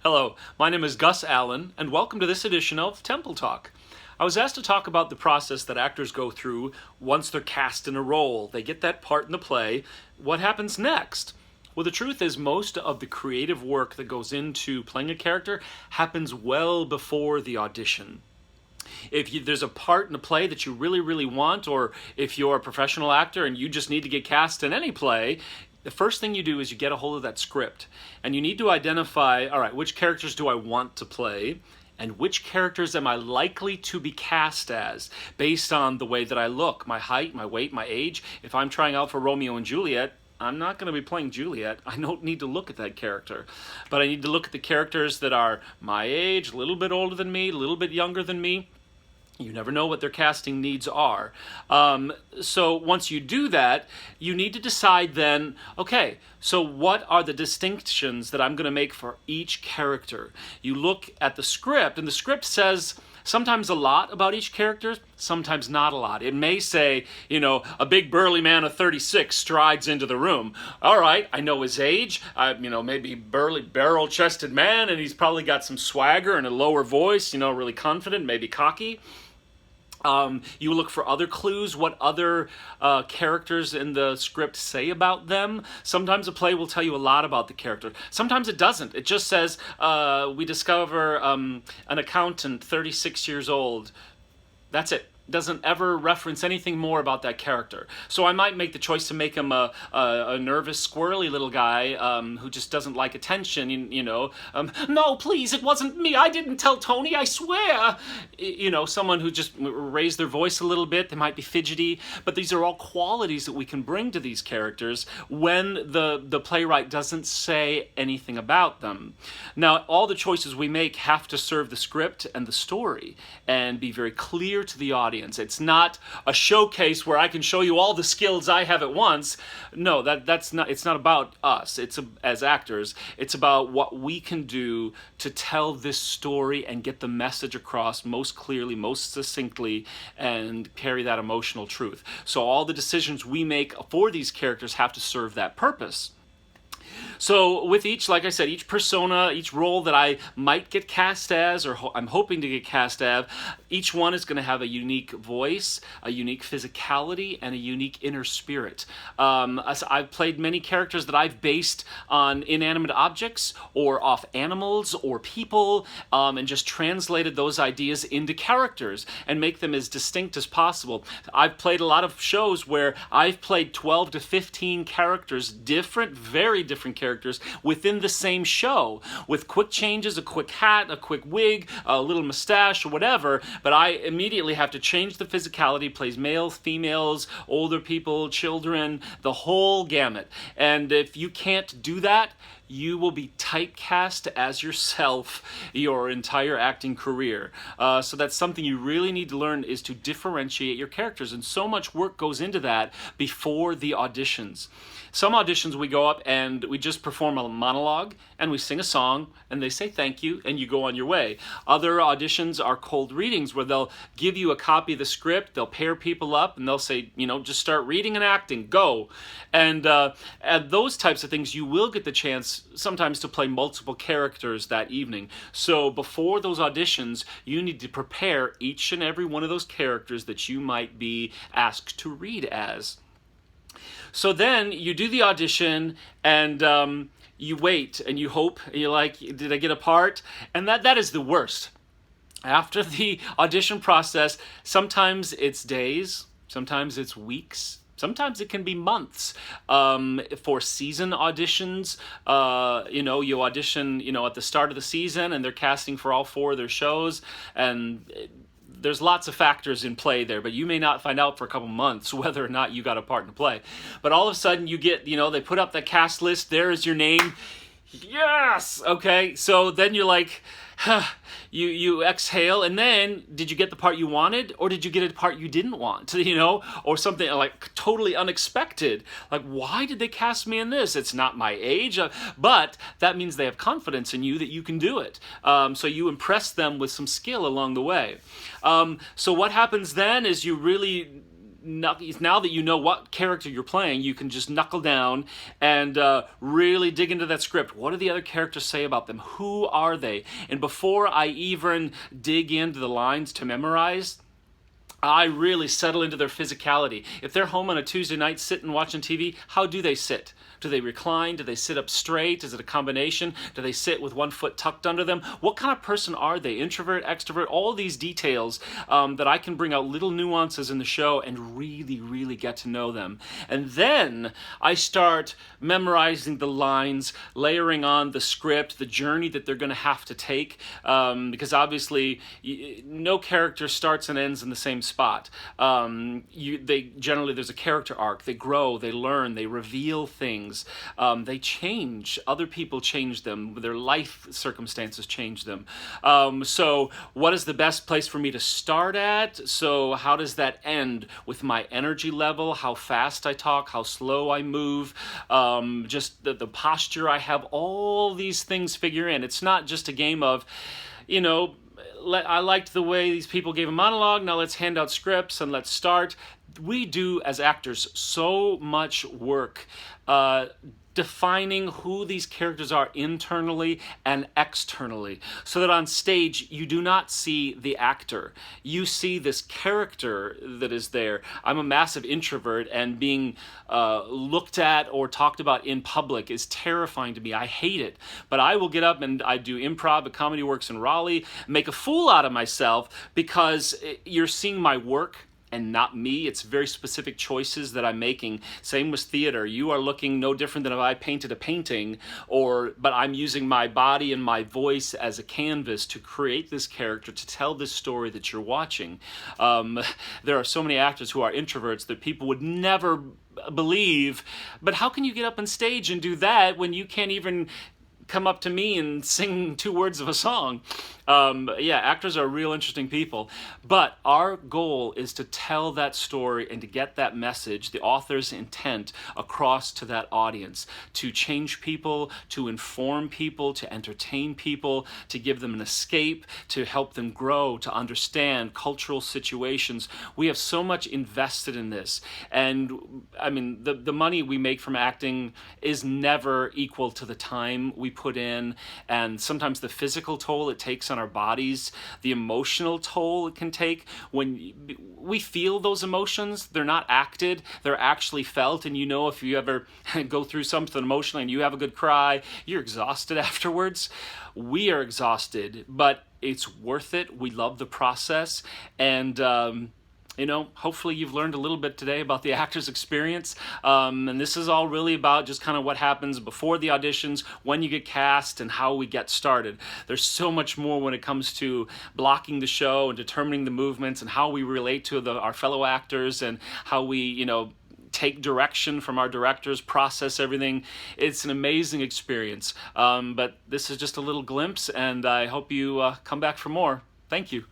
Hello, my name is Gus Allen, and welcome to this edition of Temple Talk. I was asked to talk about the process that actors go through once they're cast in a role. They get that part in the play. What happens next? Well, the truth is most of the creative work that goes into playing a character happens well before the audition. There's a part in a play that you really, really want, or if you're a professional actor and you just need to get cast in any play, the first thing you do is you get a hold of that script, and you need to identify, all right, which characters do I want to play, and which characters am I likely to be cast as, based on the way that I look, my height, my weight, my age. If I'm trying out for Romeo and Juliet, I'm not going to be playing Juliet. I don't need to look at that character. But I need to look at the characters that are my age, a little bit older than me, a little bit younger than me. You never know what their casting needs are. So once you do that, you need to decide then, okay, so what are the distinctions that I'm going to make for each character? You look at the script, and the script says sometimes a lot about each character, sometimes not a lot. It may say, a big burly man of 36 strides into the room. All right, I know his age, maybe burly, barrel-chested man, and he's probably got some swagger and a lower voice, really confident, maybe cocky. You look for other clues, what other characters in the script say about them. Sometimes a play will tell you a lot about the character. Sometimes it doesn't. It just says, we discover an accountant, 36 years old. That's it. Doesn't ever reference anything more about that character. So I might make the choice to make him a nervous, squirrely little guy who just doesn't like attention, no, please, it wasn't me. I didn't tell Tony, I swear. Someone who just raised their voice a little bit. They might be fidgety. But these are all qualities that we can bring to these characters when the playwright doesn't say anything about them. Now, all the choices we make have to serve the script and the story and be very clear to the audience. It's not a showcase where I can show you all the skills I have at once. No, that's not. It's not about us. As actors. It's about what we can do to tell this story and get the message across most clearly, most succinctly, and carry that emotional truth. So all the decisions we make for these characters have to serve that purpose. So with like I said, each persona, each role that I might get cast as, or I'm hoping to get cast as, each one is going to have a unique voice, a unique physicality, and a unique inner spirit. I've played many characters that I've based on inanimate objects, or off animals, or people, and just translated those ideas into characters, and make them as distinct as possible. I've played a lot of shows where I've played 12 to 15 characters, very different characters within the same show, with quick changes, a quick hat, a quick wig, a little mustache, or whatever, but I immediately have to change the physicality, plays males, females, older people, children, the whole gamut. And if you can't do that, you will be typecast as yourself your entire acting career. So that's something you really need to learn, is to differentiate your characters. And so much work goes into that before the auditions. Some auditions we go up and we just perform a monologue and we sing a song and they say thank you and you go on your way. Other auditions are cold readings where they'll give you a copy of the script, they'll pair people up and they'll say, just start reading and acting, go. And at those types of things, you will get the chance sometimes to play multiple characters that evening. So before those auditions, you need to prepare each and every one of those characters that you might be asked to read as. So then you do the audition and you wait and you hope, and you're like, did I get a part? And that is the worst. After the audition process, sometimes it's days, sometimes it's weeks, sometimes it can be months. For season auditions, you audition, at the start of the season and they're casting for all 4 of their shows, and there's lots of factors in play there, but you may not find out for a couple months whether or not you got a part in the play. But all of a sudden you get, they put up that cast list, there is your name. Yes! Okay, so then you're like, you exhale, and then did you get the part you wanted, or did you get a part you didn't want, or something like totally unexpected, like why did they cast me in this? It's not my age, but that means they have confidence in you that you can do it, so you impress them with some skill along the way. So what happens then is you really now that you know what character you're playing, you can just knuckle down and really dig into that script. What do the other characters say about them? Who are they? And before I even dig into the lines to memorize, I really settle into their physicality. If they're home on a Tuesday night sitting watching TV, how do they sit? Do they recline? Do they sit up straight? Is it a combination? Do they sit with one foot tucked under them? What kind of person are they? Introvert, extrovert, all these details that I can bring out little nuances in the show and really, really get to know them. And then I start memorizing the lines, layering on the script, the journey that they're going to have to take, because obviously no character starts and ends in the same spot. Generally there's a character arc. They grow, they learn, they reveal things. They change. Other people change them. Their life circumstances change them. So what is the best place for me to start at? So how does that end with my energy level? How fast I talk? How slow I move? Just the posture I have? All these things figure in. It's not just a game of, I liked the way these people gave a monologue, now let's hand out scripts and let's start. We do, as actors, so much work defining who these characters are internally and externally, so that on stage you do not see the actor. You see this character that is there. I'm a massive introvert, and being looked at or talked about in public is terrifying to me. I hate it. But I will get up and I do improv at Comedy Works in Raleigh, make a fool out of myself because you're seeing my work and not me. It's very specific choices that I'm making. Same with theater. You are looking no different than if I painted a painting, but I'm using my body and my voice as a canvas to create this character, to tell this story that you're watching. There are so many actors who are introverts that people would never believe, but how can you get up on stage and do that when you can't even come up to me and sing 2 words of a song? Actors are real interesting people, but our goal is to tell that story and to get that message, the author's intent, across to that audience, to change people, to inform people, to entertain people, to give them an escape, to help them grow, to understand cultural situations. We have so much invested in this, and I mean, the money we make from acting is never equal to the time we put in, and sometimes the physical toll it takes on our bodies, the emotional toll it can take. When we feel those emotions, they're not acted, they're actually felt. And if you ever go through something emotionally and you have a good cry, you're exhausted afterwards. We are exhausted, but it's worth it. We love the process, and hopefully you've learned a little bit today about the actor's experience. And this is all really about just kind of what happens before the auditions, when you get cast, and how we get started. There's so much more when it comes to blocking the show and determining the movements and how we relate to our fellow actors and how we, take direction from our directors, process everything. It's an amazing experience. But this is just a little glimpse, and I hope you come back for more. Thank you.